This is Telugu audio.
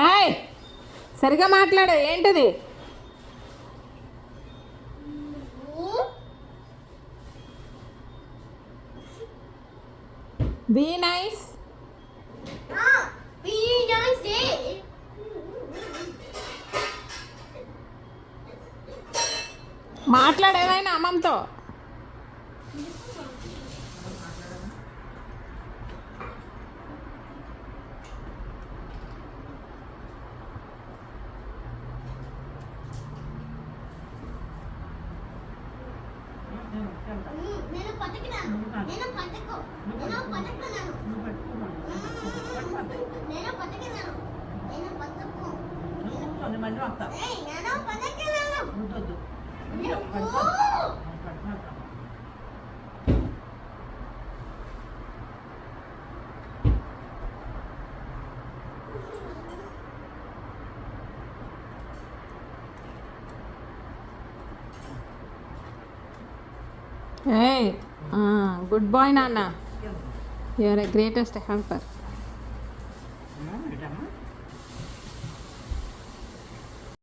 ఏయ్ సరిగా మాట్లాడు, ఏంటిది? Be nice. మాట్లాడేవైనా అమ్మమ్మతో. Hey, good boy, Nana. You are a greatest helper.